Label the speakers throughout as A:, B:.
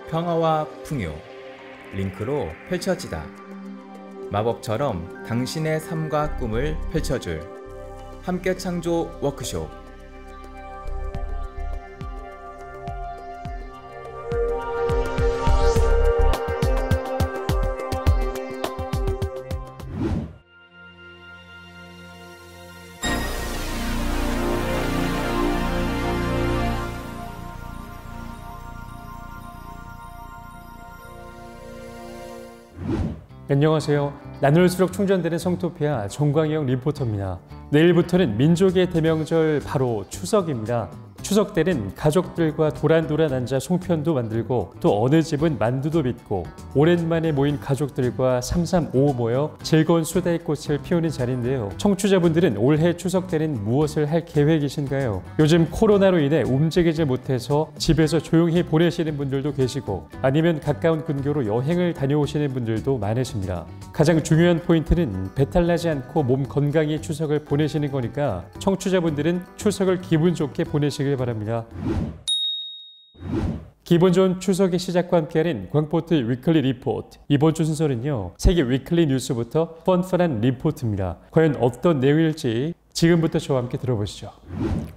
A: 평화와 풍요, 링크로 펼쳐지다. 마법처럼 당신의 삶과 꿈을 펼쳐줄 함께 창조 워크숍.
B: 안녕하세요. 나눌수록 충전되는 성토피아 정광영 리포터입니다. 내일부터는 민족의 대명절 바로 추석입니다. 추석 때는 가족들과 도란도란 앉아 송편도 만들고 또 어느 집은 만두도 빚고 오랜만에 모인 가족들과 삼삼오오 모여 즐거운 수다의 꽃을 피우는 자리인데요. 청취자분들은 올해 추석 때는 무엇을 할 계획이신가요? 요즘 코로나로 인해 움직이지 못해서 집에서 조용히 보내시는 분들도 계시고 아니면 가까운 근교로 여행을 다녀오시는 분들도 많으십니다. 가장 중요한 포인트는 배탈나지 않고 몸 건강히 추석을 보내시는 거니까 청취자분들은 추석을 기분 좋게 보내시길 바랍니다. 기분 좋은 추석의 시작과 함께하는 광포트 위클리 리포트. 이번 주 순서는요, 세계 위클리 뉴스부터 펀펀한 리포트입니다. 과연 어떤 내용일지 지금부터 저와 함께 들어보시죠.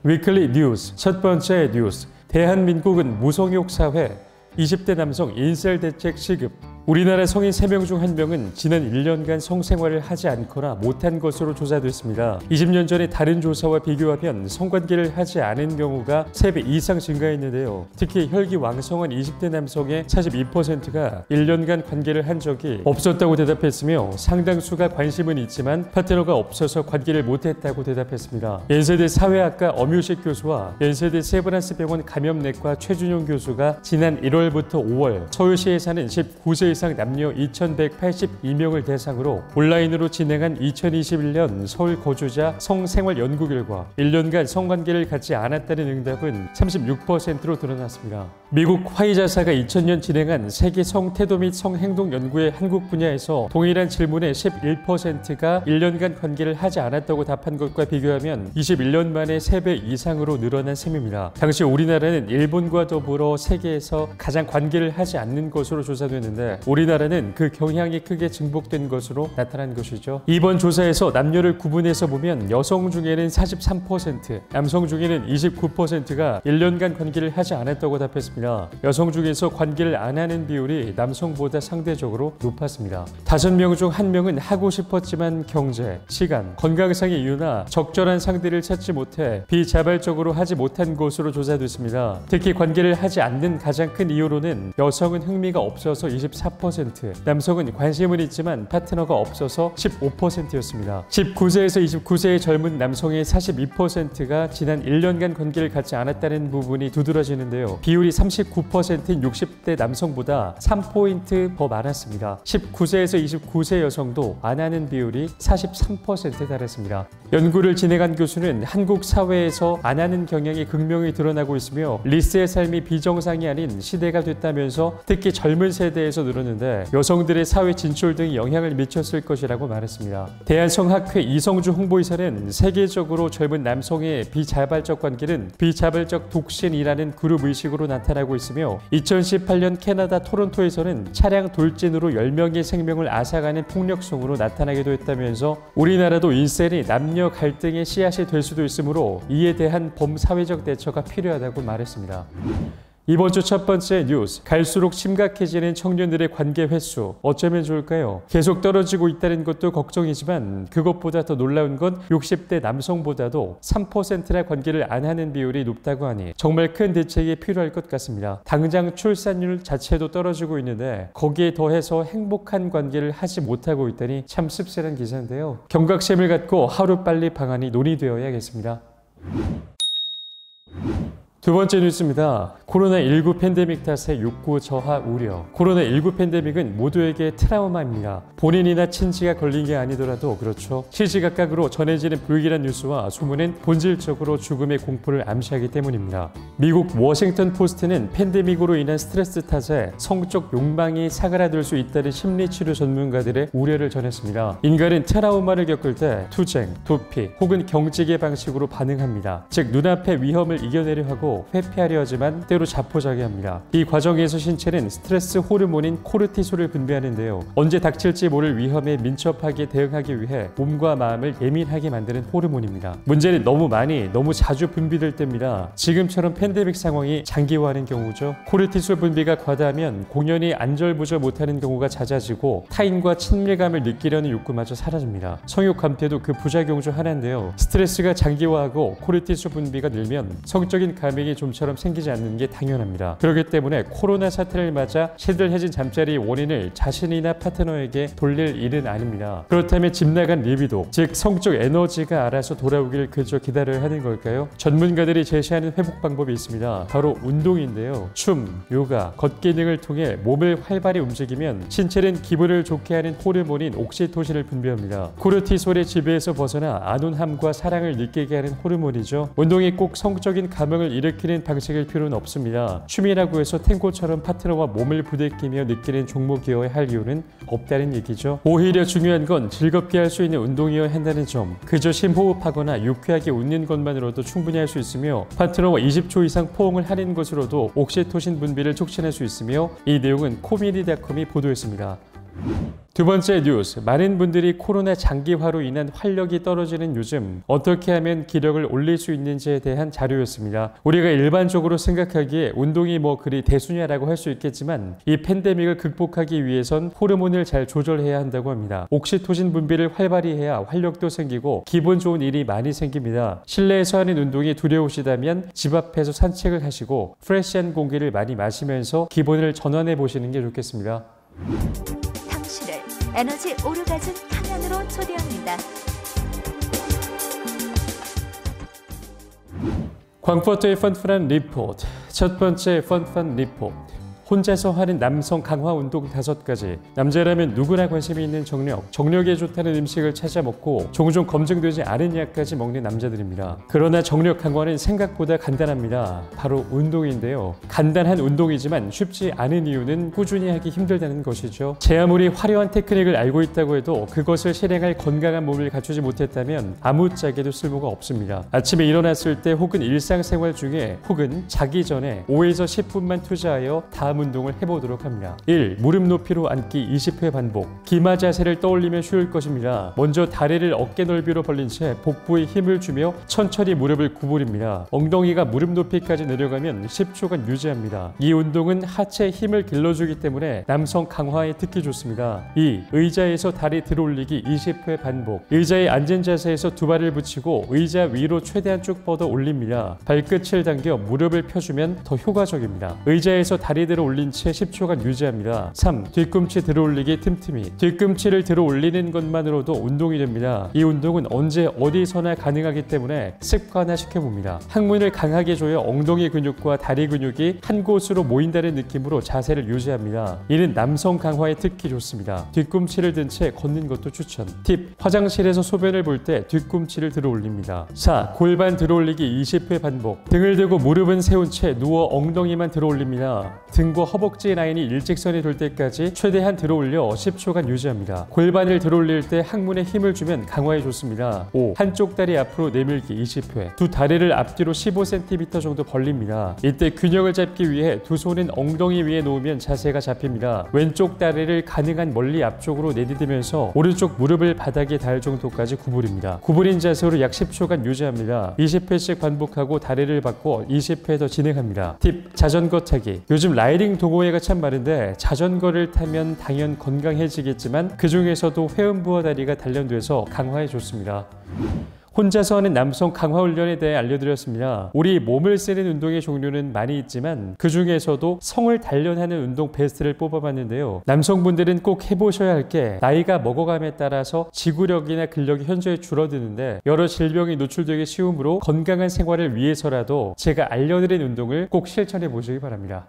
B: 위클리 뉴스 첫 번째 뉴스. 대한민국은 무성욕 사회, 20대 남성 인셀 대책 시급. 우리나라 성인 3명 중 1명은 지난 1년간 성생활을 하지 않거나 못한 것으로 조사됐습니다. 20년 전의 다른 조사와 비교하면 성관계를 하지 않은 경우가 3배 이상 증가했는데요. 특히 혈기왕성한 20대 남성의 42%가 1년간 관계를 한 적이 없었다고 대답했으며 상당수가 관심은 있지만 파트너가 없어서 관계를 못했다고 대답했습니다. 연세대 사회학과 엄유식 교수와 연세대 세브란스병원 감염내과 최준용 교수가 지난 1월부터 5월 서울시에 사는 19세 이상 남녀 2,182명을 대상으로 온라인으로 진행한 2021년 서울 거주자 성생활 연구 결과 1년간 성관계를 갖지 않았다는 응답은 36%로 드러났습니다. 미국 화이자사가 2000년 진행한 세계 성태도 및 성행동 연구의 한국 분야에서 동일한 질문에 11%가 1년간 관계를 하지 않았다고 답한 것과 비교하면 21년 만에 3배 이상으로 늘어난 셈입니다. 당시 우리나라는 일본과 더불어 세계에서 가장 관계를 하지 않는 것으로 조사됐는데 우리나라는 그 경향이 크게 증폭된 것으로 나타난 것이죠. 이번 조사에서 남녀를 구분해서 보면 여성 중에는 43%, 남성 중에는 29%가 1년간 관계를 하지 않았다고 답했습니다. 여성 중에서 관계를 안 하는 비율이 남성보다 상대적으로 높았습니다. 5명 중 1명은 하고 싶었지만 경제, 시간, 건강상의 이유나 적절한 상대를 찾지 못해 비자발적으로 하지 못한 것으로 조사됐습니다. 특히 관계를 하지 않는 가장 큰 이유로는 여성은 흥미가 없어서 24%, 남성은 관심은 있지만 파트너가 없어서 15%였습니다. 19세에서 29세의 젊은 남성의 42%가 지난 1년간 관계를 갖지 않았다는 부분이 두드러지는데요. 비율이 39%인 60대 남성보다 3포인트 더 많았습니다. 19세에서 29세 여성도 안 하는 비율이 43%에 달했습니다. 연구를 진행한 교수는 한국 사회에서 안 하는 경향이 극명히 드러나고 있으며 리스의 삶이 비정상이 아닌 시대가 됐다면서 특히 젊은 세대에서 늘었는데 여성들의 사회 진출 등이 영향을 미쳤을 것이라고 말했습니다. 대한성학회 이성주 홍보이사는 세계적으로 젊은 남성의 비자발적 관계는 비자발적 독신이라는 그룹 의식으로 나타나고 있으며 2018년 캐나다 토론토에서는 차량 돌진으로 10명의 생명을 앗아가는 폭력성으로 나타나기도 했다면서 우리나라도 인셀이 남녀 갈등의 씨앗이 될 수도 있으므로 이에 대한 범사회적 대처가 필요하다고 말했습니다. 이번 주 첫 번째 뉴스, 갈수록 심각해지는 청년들의 관계 횟수, 어쩌면 좋을까요? 계속 떨어지고 있다는 것도 걱정이지만 그것보다 더 놀라운 건 60대 남성보다도 3%나 관계를 안 하는 비율이 높다고 하니 정말 큰 대책이 필요할 것 같습니다. 당장 출산율 자체도 떨어지고 있는데 거기에 더해서 행복한 관계를 하지 못하고 있다니 참 씁쓸한 기사인데요. 경각심을 갖고 하루빨리 방안이 논의되어야겠습니다. 두 번째 뉴스입니다. 코로나19 팬데믹 탓에 욕구 저하 우려. 코로나19 팬데믹은 모두에게 트라우마입니다. 본인이나 친지가 걸린 게 아니더라도 그렇죠. 시시각각으로 전해지는 불길한 뉴스와 소문은 본질적으로 죽음의 공포를 암시하기 때문입니다. 미국 워싱턴 포스트는 팬데믹으로 인한 스트레스 탓에 성적 욕망이 사그라들 수 있다는 심리치료 전문가들의 우려를 전했습니다. 인간은 트라우마를 겪을 때 투쟁, 도피 혹은 경직의 방식으로 반응합니다. 즉 눈앞의 위험을 이겨내려 하고 회피하려 하지만 때로 그대로 자포자기합니다. 이 과정에서 신체는 스트레스 호르몬인 코르티솔을 분비하는데요. 언제 닥칠지 모를 위험에 민첩하게 대응하기 위해 몸과 마음을 예민하게 만드는 호르몬입니다. 문제는 너무 많이, 너무 자주 분비될 때입니다. 지금처럼 팬데믹 상황이 장기화하는 경우죠. 코르티솔 분비가 과다하면 공연이 안절부절 못하는 경우가 잦아지고 타인과 친밀감을 느끼려는 욕구마저 사라집니다. 성욕 감퇴도 그 부작용 중 하나인데요. 스트레스가 장기화하고 코르티솔 분비가 늘면 성적인 감흥이 좀처럼 생기지 않는 게 당연합니다. 그렇기 때문에 코로나 사태를 맞아 시들해진 잠자리의 원인을 자신이나 파트너에게 돌릴 일은 아닙니다. 그렇다면 집 나간 리비도, 즉 성적 에너지가 알아서 돌아오길 그저 기다려야 하는 걸까요? 전문가들이 제시하는 회복 방법이 있습니다. 바로 운동인데요. 춤, 요가, 걷기 등을 통해 몸을 활발히 움직이면 신체는 기분을 좋게 하는 호르몬인 옥시토신을 분비합니다. 코르티솔의 지배에서 벗어나 안온함과 사랑을 느끼게 하는 호르몬이죠. 운동이 꼭 성적인 감흥을 일으키는 방식일 필요는 없습니다. 춤이라고 해서 탱고처럼 파트너와 몸을 부대끼며 느끼는 종목이어야 할 이유는 없다는 얘기죠. 오히려 중요한 건 즐겁게 할 수 있는 운동이어야 한다는 점. 그저 심호흡하거나 유쾌하게 웃는 것만으로도 충분히 할 수 있으며 파트너와 20초 이상 포옹을 하는 것으로도 옥시토신 분비를 촉진할 수 있으며 이 내용은 코미디닷컴이 보도했습니다. 두 번째 뉴스, 많은 분들이 코로나 장기화로 인한 활력이 떨어지는 요즘 어떻게 하면 기력을 올릴 수 있는지에 대한 자료였습니다. 우리가 일반적으로 생각하기에 운동이 그리 대수냐라고 할 수 있겠지만 이 팬데믹을 극복하기 위해선 호르몬을 잘 조절해야 한다고 합니다. 옥시토신 분비를 활발히 해야 활력도 생기고 기분 좋은 일이 많이 생깁니다. 실내에서 하는 운동이 두려우시다면 집 앞에서 산책을 하시고 프레시한 공기를 많이 마시면서 기분을 전환해 보시는 게 좋겠습니다.
C: 에너지 오르가즘 탕양으로 초대합니다.
B: 광포터의 펀펀한 리포트. 첫 번째 펀펀 리포트. 혼자서 하는 남성 강화 운동 5가지. 남자라면 누구나 관심이 있는 정력에 좋다는 음식을 찾아 먹고 종종 검증되지 않은 약까지 먹는 남자들입니다. 그러나 정력 강화는 생각보다 간단합니다. 바로 운동인데요. 간단한 운동이지만 쉽지 않은 이유는 꾸준히 하기 힘들다는 것이죠. 제 아무리 화려한 테크닉을 알고 있다고 해도 그것을 실행할 건강한 몸을 갖추지 못했다면 아무짝에도 쓸모가 없습니다. 아침에 일어났을 때 혹은 일상생활 중에 혹은 자기 전에 5에서 10분만 투자하여 다음 운동을 해보도록 합니다. 1. 무릎 높이로 앉기 20회 반복. 기마 자세를 떠올리면 쉬울 것입니다. 먼저 다리를 어깨 넓이로 벌린 채 복부에 힘을 주며 천천히 무릎을 구부립니다. 엉덩이가 무릎 높이까지 내려가면 10초간 유지합니다. 이 운동은 하체에 힘을 길러주기 때문에 남성 강화에 특히 좋습니다. 2. 의자에서 다리 들어올리기 20회 반복. 의자에 앉은 자세에서 두 발을 붙이고 의자 위로 최대한 쭉 뻗어 올립니다. 발끝을 당겨 무릎을 펴주면 더 효과적입니다. 의자에서 다리 들어 올린 채 10초간 유지합니다. 3. 뒤꿈치 들어올리기 틈틈이. 뒤꿈치를 들어올리는 것만으로도 운동이 됩니다. 이 운동은 언제 어디서나 가능하기 때문에 습관화 시켜봅니다. 항문을 강하게 조여 엉덩이 근육과 다리 근육이 한 곳으로 모인다는 느낌으로 자세를 유지합니다. 이는 남성 강화에 특히 좋습니다. 뒤꿈치를 든 채 걷는 것도 추천. 팁. 화장실에서 소변을 볼 때 뒤꿈치를 들어올립니다. 4. 골반 들어올리기 20회 반복. 등을 대고 무릎은 세운 채 누워 엉덩이만 들어올립니다. 등과 허벅지 라인이 일직선이 될 때까지 최대한 들어올려 10초간 유지합니다. 골반을 들어올릴 때 항문에 힘을 주면 강화에 좋습니다. 5. 한쪽 다리 앞으로 내밀기 20회. 두 다리를 앞뒤로 15cm 정도 벌립니다. 이때 균형을 잡기 위해 두 손은 엉덩이 위에 놓으면 자세가 잡힙니다. 왼쪽 다리를 가능한 멀리 앞쪽으로 내디디면서 오른쪽 무릎을 바닥에 닿을 정도까지 구부립니다. 구부린 자세로 약 10초간 유지합니다. 20회씩 반복하고 다리를 바꿔 20회 더 진행합니다. 팁. 자전거 타기. 요즘 라이딩 동호회가 참 많은데 자전거를 타면 당연 건강해지겠지만 그 중에서도 회음부와 다리가 단련돼서 강화에 좋습니다. 혼자서 하는 남성 강화 훈련에 대해 알려드렸습니다. 우리 몸을 쓰는 운동의 종류는 많이 있지만 그 중에서도 성을 단련하는 운동 베스트를 뽑아봤는데요. 남성분들은 꼭 해보셔야 할 게 나이가 먹어감에 따라서 지구력이나 근력이 현저히 줄어드는데 여러 질병이 노출되기 쉬우므로 건강한 생활을 위해서라도 제가 알려드린 운동을 꼭 실천해 보시기 바랍니다.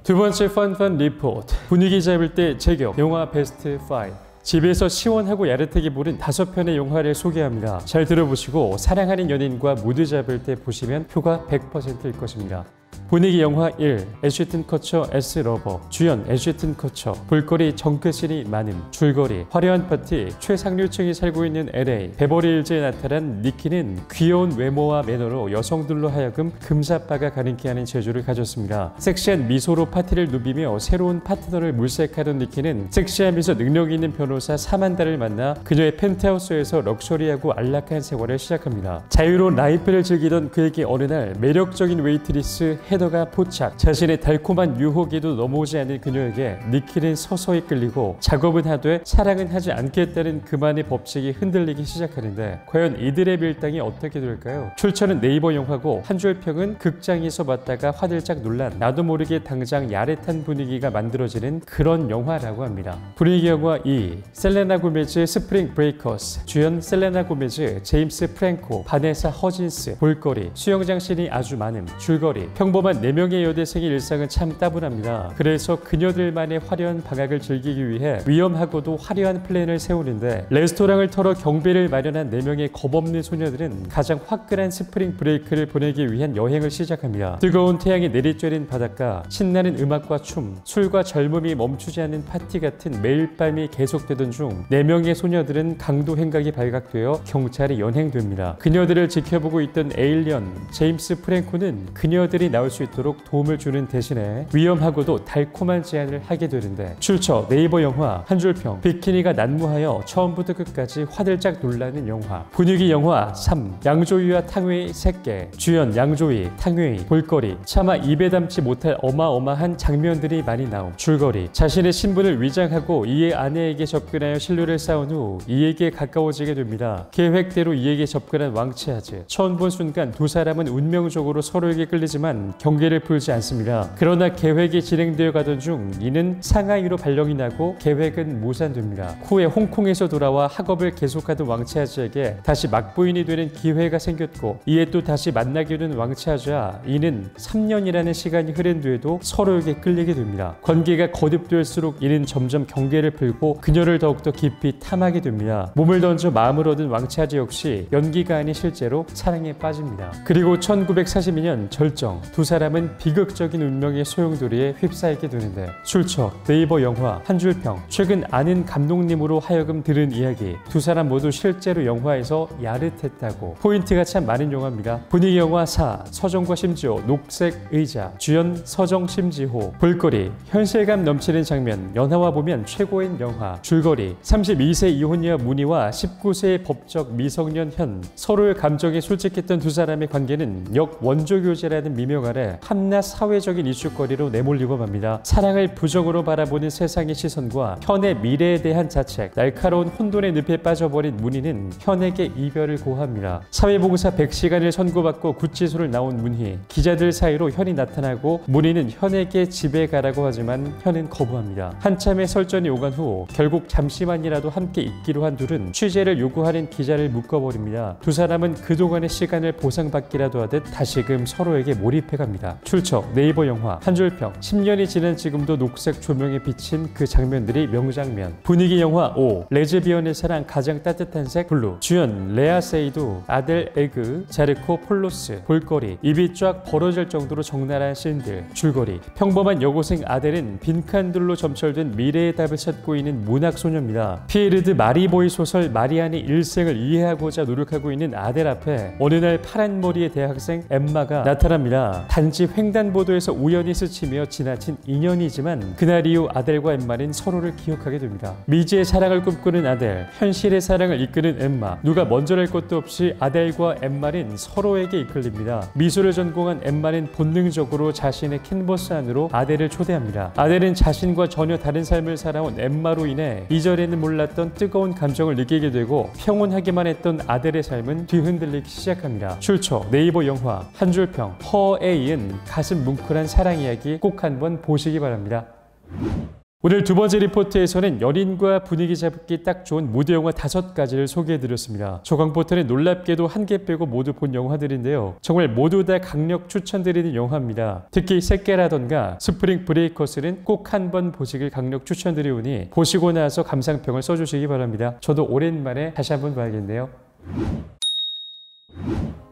B: 두 번째 펀펀 리포트. 분위기 잡을 때 제격. 영화 베스트 5. 집에서 시원하고 야릇하게 보는 5편의 영화를 소개합니다. 잘 들어보시고 사랑하는 연인과 무드 잡을 때 보시면 표가 100%일 것입니다. 분위기 영화 1, 애쉬튼 커처 S 러버, 주연 애쉬튼 커처, 볼거리 정크신이 많음, 줄거리, 화려한 파티, 최상류층이 살고 있는 LA, 베버리힐즈에 나타난 니키는 귀여운 외모와 매너로 여성들로 하여금 금사빠가 가능케 하는 재주를 가졌습니다. 섹시한 미소로 파티를 누비며 새로운 파트너를 물색하던 니키는 섹시하면서 능력 있는 변호사 사만다를 만나 그녀의 펜트하우스에서 럭셔리하고 안락한 생활을 시작합니다. 자유로운 라이프를 즐기던 그에게 어느 날 매력적인 웨이트리스 헤더가 포착. 자신의 달콤한 유혹에도 넘어오지 않는 그녀에게 니키는 서서히 끌리고 작업은 하되 사랑은 하지 않겠다는 그만의 법칙이 흔들리기 시작하는데 과연 이들의 밀당이 어떻게 될까요? 출처는 네이버 영화고 한 줄 평은 극장에서 봤다가 화들짝 놀란 나도 모르게 당장 야릇한 분위기가 만들어지는 그런 영화라고 합니다. 분위기 영화 2, 셀레나 고메즈 스프링 브레이커스, 주연 셀레나 고메즈, 제임스 프랭코, 바네사 허진스. 볼거리, 수영장 씬이 아주 많음, 줄거리, 평범한 4명의 여대생의 일상은 참 따분합니다. 그래서 그녀들만의 화려한 방학을 즐기기 위해 위험하고도 화려한 플랜을 세우는데 레스토랑을 털어 경비를 마련한 4명의 겁없는 소녀들은 가장 화끈한 스프링 브레이크를 보내기 위한 여행을 시작합니다. 뜨거운 태양이 내리쬐는 바닷가, 신나는 음악과 춤, 술과 젊음이 멈추지 않는 파티 같은 매일 밤이 계속되던 중 4명의 소녀들은 강도 행각이 발각되어 경찰에 연행됩니다. 그녀들을 지켜보고 있던 에일리언 제임스 프랭코는 그녀들이 나올 수 있도록 도움을 주는 대신에 위험하고도 달콤한 제안을 하게 되는데 출처 네이버 영화 한 줄평 비키니가 난무하여 처음부터 끝까지 화들짝 놀라는 영화. 분위기 영화 3, 양조위와 탕웨이 새끼, 주연 양조위, 탕웨이. 볼거리, 차마 입에 담지 못할 어마어마한 장면들이 많이 나옴. 줄거리, 자신의 신분을 위장하고 이의 아내에게 접근하여 신뢰를 쌓은 후 이에게 가까워지게 됩니다. 계획대로 이에게 접근한 왕치아즈. 처음 본 순간 두 사람은 운명적으로 서로에게 끌리지만 경계를 풀지 않습니다. 그러나 계획이 진행되어 가던 중 이는 상하이로 발령이 나고 계획은 무산됩니다. 후에 홍콩에서 돌아와 학업을 계속하던 왕치아즈에게 다시 막부인이 되는 기회가 생겼고 이에 또 다시 만나게 된 왕치아즈와 이는 3년이라는 시간이 흐른 뒤에도 서로에게 끌리게 됩니다. 관계가 거듭될수록 이는 점점 경계를 풀고 그녀를 더욱더 깊이 탐하게 됩니다. 몸을 던져 마음을 얻은 왕치아즈 역시 연기가 아닌 실제로 사랑에 빠집니다. 그리고 1942년 절정, 두 사람은 비극적인 운명의 소용돌이에 휩싸이게 되는데 출처 네이버 영화 한 줄평 최근 아는 감독님으로 하여금 들은 이야기. 두 사람 모두 실제로 영화에서 야릇했다고. 포인트가 참 많은 영화입니다. 분위기 영화 4, 서정과 심지호 녹색 의자, 주연 서정 심지호. 볼거리, 현실감 넘치는 장면, 연하와 보면 최고인 영화. 줄거리, 32세 이혼녀 문희와 19세의 법적 미성년 현. 서로의 감정에 솔직했던 두 사람의 관계는 역원조교제라는 미명 아래 한낱 사회적인 이슈거리로 내몰리고 맙니다. 사랑을 부정으로 바라보는 세상의 시선과 현의 미래에 대한 자책, 날카로운 혼돈의 늪에 빠져버린 문희는 현에게 이별을 고합니다. 사회봉사 100시간을 선고받고 구치소를 나온 문희. 기자들 사이로 현이 나타나고 문희는 현에게 집에 가라고 하지만 현은 거부합니다. 한참의 설전이 오간 후 결국 잠시만이라도 함께 있기로 한 둘은 취재를 요구하는 기자를 묶어버립니다. 두 사람은 그동안의 시간을 보상받기라도 하듯 다시금 서로에게 몰입해갑니다. 출처 네이버 영화 한 줄평 10년이 지난 지금도 녹색 조명에 비친 그 장면들이 명장면. 분위기 영화 5, 레즈비언의 사랑 가장 따뜻한 색 블루. 주연 레아 세이도, 아델 에그, 자르코 폴로스. 볼거리, 입이 쫙 벌어질 정도로 적나라한 씬들. 줄거리, 평범한 여고생 아델은 빈칸들로 점철된 미래의 답을 찾고 있는 문학소녀입니다. 피에르드 마리보이 소설 마리안의 일생을 이해하고자 노력하고 있는 아델 앞에 어느 날 파란 머리의 대학생 엠마가 나타납니다. 단지 횡단보도에서 우연히 스치며 지나친 인연이지만 그날 이후 아델과 엠마는 서로를 기억하게 됩니다. 미지의 사랑을 꿈꾸는 아델, 현실의 사랑을 이끄는 엠마. 누가 먼저랄 것도 없이 아델과 엠마는 서로에게 이끌립니다. 미술을 전공한 엠마는 본능적으로 자신의 캔버스 안으로 아델을 초대합니다. 아델은 자신과 전혀 다른 삶을 살아온 엠마로 인해 이전에는 몰랐던 뜨거운 감정을 느끼게 되고 평온하기만 했던 아델의 삶은 뒤흔들리기 시작합니다. 출처 네이버 영화 한 줄평 허에 이은 가슴 뭉클한 사랑 이야기 꼭 한번 보시기 바랍니다. 오늘 두 번째 리포트에서는 연인과 분위기 잡기 딱 좋은 무대 영화 5가지를 소개해드렸습니다. 조광포털은 놀랍게도 한 개 빼고 모두 본 영화들인데요. 정말 모두 다 강력 추천드리는 영화입니다. 특히 새끼라던가 스프링 브레이커스는 꼭 한번 보시길 강력 추천드리오니 보시고 나서 감상평을 써주시기 바랍니다. 저도 오랜만에 다시 한번 봐야겠네요.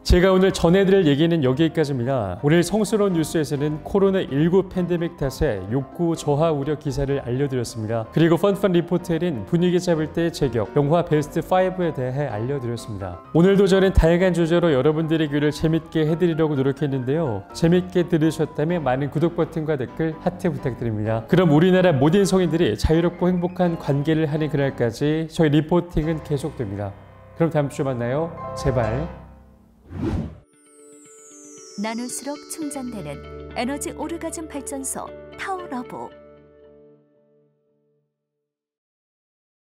B: 제가 오늘 전해드릴 얘기는 여기까지입니다. 오늘 성스러운 뉴스에서는 코로나19 팬데믹 탓에 욕구 저하 우려 기사를 알려드렸습니다. 그리고 펀펀 리포트에는 분위기 잡을 때의 제격, 영화 베스트 5에 대해 알려드렸습니다. 오늘도 저는 다양한 주제로 여러분들의 귀를 재밌게 해드리려고 노력했는데요. 재밌게 들으셨다면 많은 구독 버튼과 댓글, 하트 부탁드립니다. 그럼 우리나라 모든 성인들이 자유롭고 행복한 관계를 하는 그날까지 저희 리포팅은 계속됩니다. 그럼 다음 주에 만나요. 제발.
C: 나눌수록 충전되는 에너지 오르가즘 발전소 타오러브.